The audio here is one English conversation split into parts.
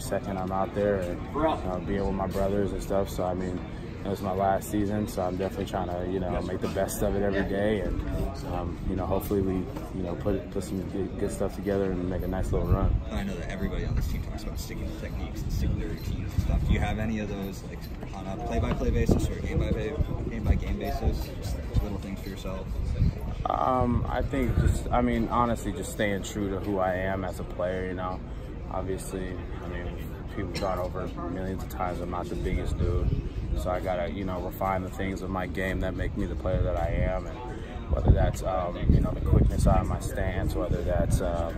every second I'm out there and being with my brothers and stuff. So I mean, it was my last season, so I'm definitely trying to, make the best of it every day, and hopefully we, put some good stuff together and make a nice little run. I know that everybody on this team talks about sticking to techniques and sticking to routines and stuff. Do you have any of those, like on a play-by-play basis or game-by-game basis? Just little things for yourself. I think honestly, just staying true to who I am as a player. Obviously, people gone over millions of times. I'm not the biggest dude. So I gotta, refine the things of my game that make me the player that I am, and whether that's, the quickness out of my stance, whether that's, the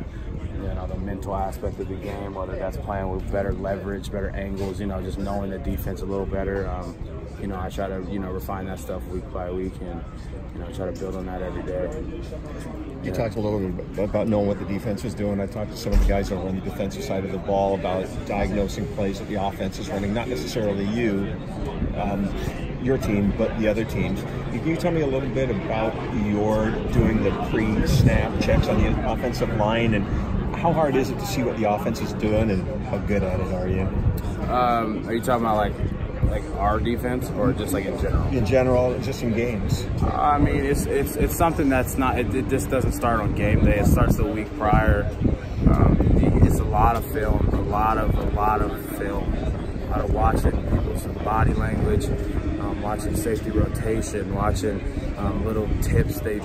mental aspect of the game, whether that's playing with better leverage, better angles, just knowing the defense a little better. I try to, refine that stuff week by week and, try to build on that every day. You talked a little bit about knowing what the defense was doing. I talked to some of the guys over on the defensive side of the ball about diagnosing plays that the offense is running, not necessarily your team, but the other teams. Can you tell me a little bit about your doing the pre-snap checks on the offensive line, and how hard is it to see what the offense is doing, and how good at it are you? Are you talking about like our defense, or just like in general? In general, just in games. It's something that's not. It just doesn't start on game day. It starts the week prior. It's a lot of film, a lot of film. A lot of watching people's body language, watching safety rotation, watching little tips the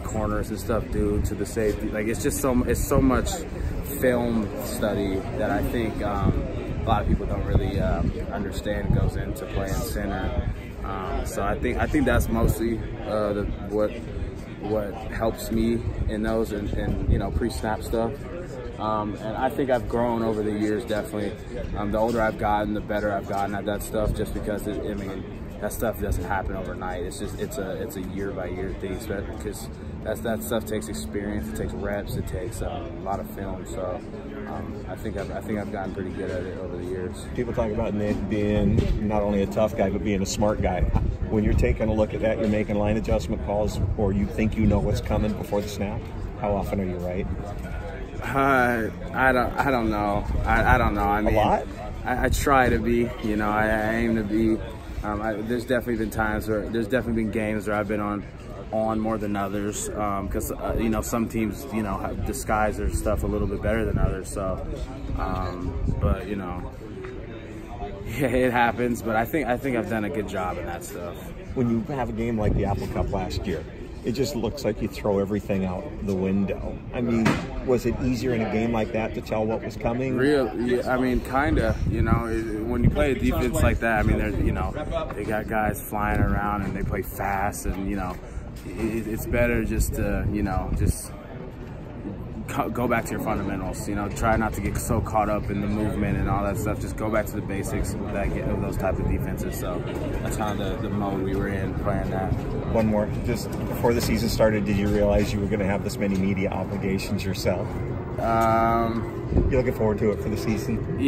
corners and stuff do to the safety. Like it's so much film study that I think a lot of people don't really understand goes into playing center. So I think that's mostly what helps me in those and pre-snap stuff. And I think I've grown over the years, definitely. The older I've gotten, the better I've gotten at that stuff, just because that stuff doesn't happen overnight. It's a year-by-year thing, because that stuff takes experience, it takes reps, it takes a lot of film. So I think I've gotten pretty good at it over the years. People talk about Nick being not only a tough guy, but being a smart guy. When you're taking a look at that, you're making line adjustment calls, or you think you know what's coming before the snap. How often are you right? I don't know. I don't know. A lot? I try to be. I aim to be. There's definitely been times there's definitely been games where I've been on more than others, because some teams disguise their stuff a little bit better than others. So, but yeah, it happens. But I think I've done a good job in that stuff. When you have a game like the Apple Cup last year, it just looks like you throw everything out the window. Was it easier in a game like that to tell what was coming? Yeah, kind of. When you play a defense like that, they got guys flying around and they play fast, and it's better just to just go back to your fundamentals. Try not to get so caught up in the movement and all that stuff. Just go back to the basics of those type of defenses. So that's kind of the mode we were in playing that. One more. Just before the season started, did you realize you were going to have this many media obligations yourself? You looking forward to it for the season?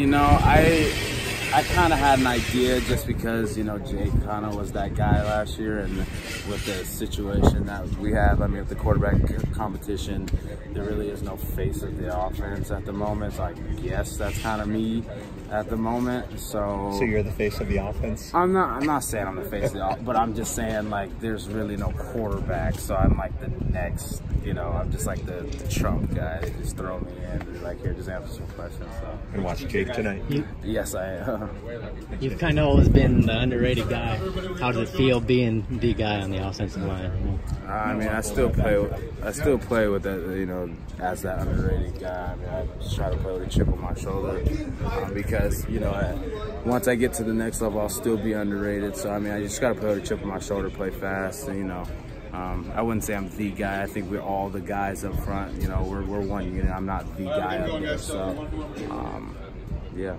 I kind of had an idea, just because, Jake kind of was that guy last year, and with the situation that we have, with the quarterback competition, there really is no face of the offense at the moment. So I guess that's kind of me at the moment. So you're the face of the offense? I'm not saying I'm the face of the offense, but I'm just saying, there's really no quarterback. So I'm like the next, I'm just like the Trump guy. They just throw me in, here, just answer some questions. So. And watch Jake tonight. Yes, I am. You've kind of always been the underrated guy. How does it feel being the guy on the offensive line? I still play with that, as that underrated guy. I just try to play with a chip on my shoulder, because once I get to the next level, I'll still be underrated. So I just got to play with a chip on my shoulder, play fast, and I wouldn't say I'm the guy. I think we're all the guys up front. We're one unit. I'm not the guy up there. So yeah.